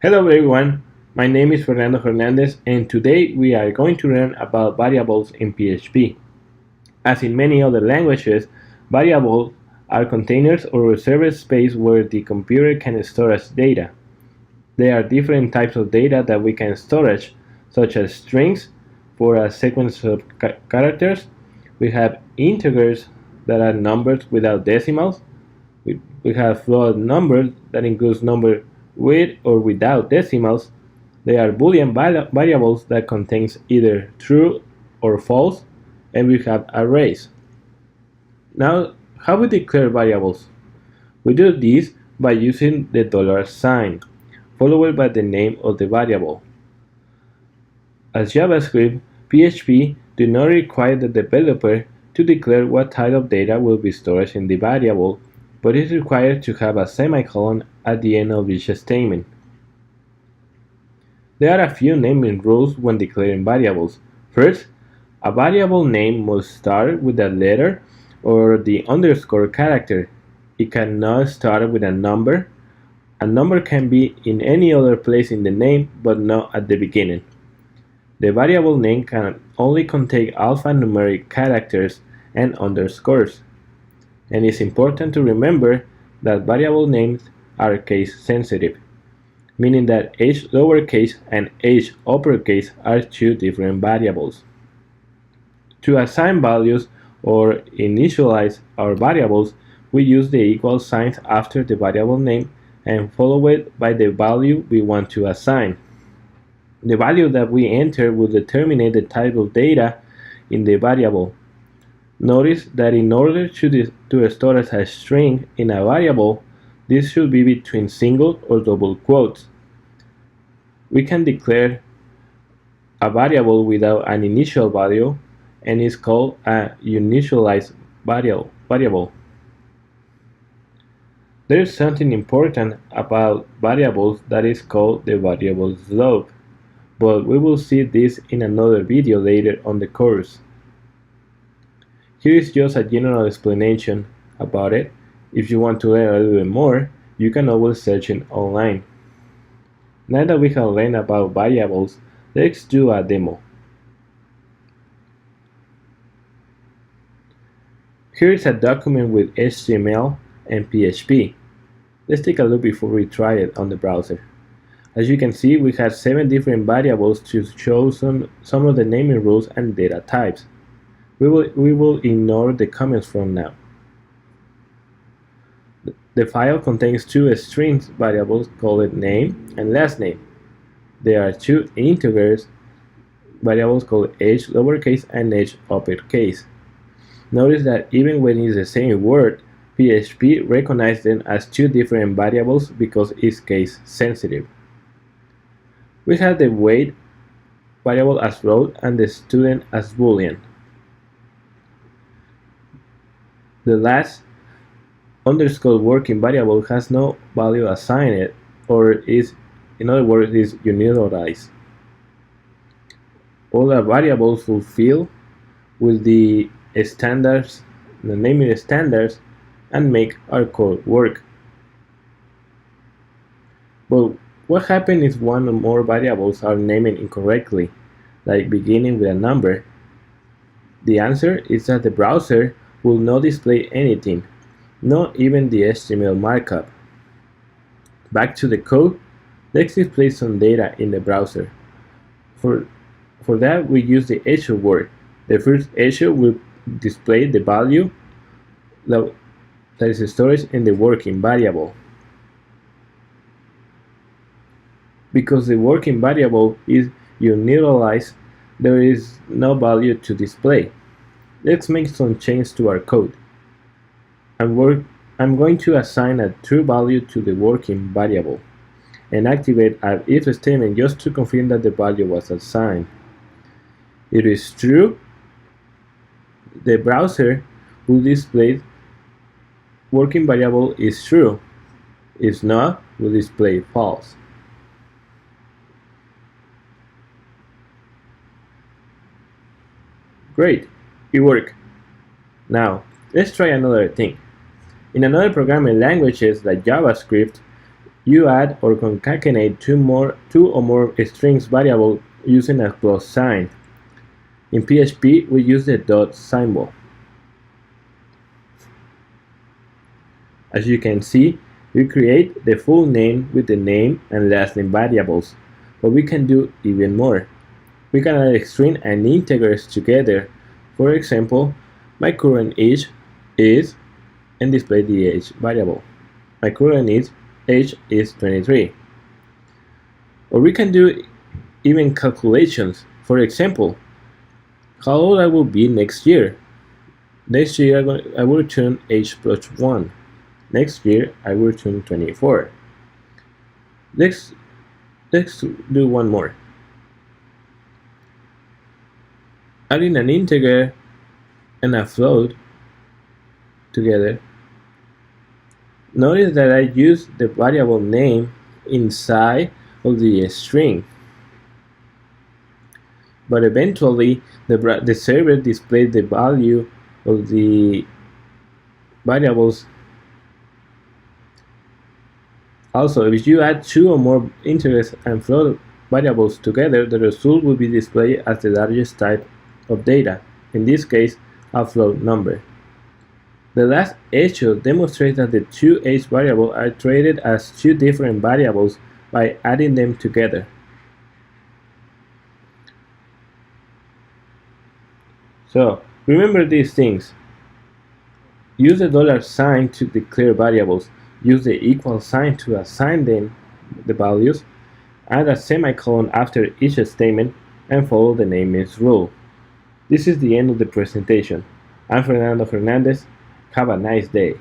Hello everyone, my name is Fernando Hernandez and today we are going to learn about variables in PHP. As in many other languages, variables are containers or reserved space where the computer can store its data. There are different types of data that we can storage, such as strings for a sequence of characters. We have integers that are numbers without decimals. We have float numbers that includes number with or without decimals. They are Boolean variables that contains either true or false, and we have arrays. Now, how we declare variables? We do this by using the $sign, followed by the name of the variable. As JavaScript, PHP do not require the developer to declare what type of data will be stored in the variable, but is required to have a semicolon at the end of each statement. There are a few naming rules when declaring variables. First, a variable name must start with a letter or the underscore character. It cannot start with a number. A number can be in any other place in the name, but not at the beginning. The variable name can only contain alphanumeric characters and underscores. And it's important to remember that variable names are case sensitive, meaning that h lowercase and h uppercase are two different variables. To assign values or initialize our variables, we use the equal signs after the variable name and follow it by the value we want to assign. The value that we enter will determine the type of data in the variable. Notice that in order to store a string in a variable, this should be between single or double quotes. We can declare a variable without an initial value and is called a initialized variable. There is something important about variables that is called the variable slope, but we will see this in another video later on the course. Here is just a general explanation about it. If you want to learn a little bit more, you can always search it online. Now that we have learned about variables, let's do a demo. Here is a document with HTML and PHP. Let's take a look before we try it on the browser. As you can see, we have 7 different variables to show some of the naming rules and data types. We will ignore the comments from now. The file contains 2 strings variables called name and last name. There are 2 integers variables called h lowercase and h uppercase. Notice that even when it's the same word, PHP recognizes them as 2 different variables because it's case sensitive. We have the weight variable as float and the student as Boolean. The last underscore working variable has no value assigned or is, in other words, is unitarized. All our variables fulfill with the standards, the naming standards, and make our code work. But what happens if one or more variables are named incorrectly, like beginning with a number? The answer is that the browser will not display anything, not even the HTML markup. Back to the code, let's display some data in the browser. For that, we use the issue word. The first issue will display the value that is stored in the working variable. Because the working variable is unitarized, there is no value to display. Let's make some changes to our code. I'm going to assign a true value to the working variable and activate an if statement just to confirm that the value was assigned. If it is true, the browser will display working variable is true. If not, will display false. Great, it worked. Now, let's try another thing. In another programming languages like JavaScript, You add or concatenate two or more strings variable using a plus sign. In PHP, we use the dot symbol. As you can see, we create the full name with the name and last name variables, but we can do even more. We can add string and integers together. For example, my current age is, and display the age variable. My current age is 23. Or we can do even calculations. For example, how old I will be next year. Next year I will turn age plus 1. Next year I will turn 24. Let's do one more. Adding an integer and a float together. Notice that I use the variable name inside of the string. But eventually the server displays the value of the variables. Also, if you add two or more integers and float variables together, the result will be displayed as the largest type of data, in this case a float number. The last issue demonstrates that the two age variables are treated as two different variables by adding them together. So, remember these things. Use the $sign to declare variables. Use the equal sign to assign them the values. Add a semicolon after each statement and follow the naming rule. This is the end of the presentation. I'm Fernando Fernandez. Have a nice day.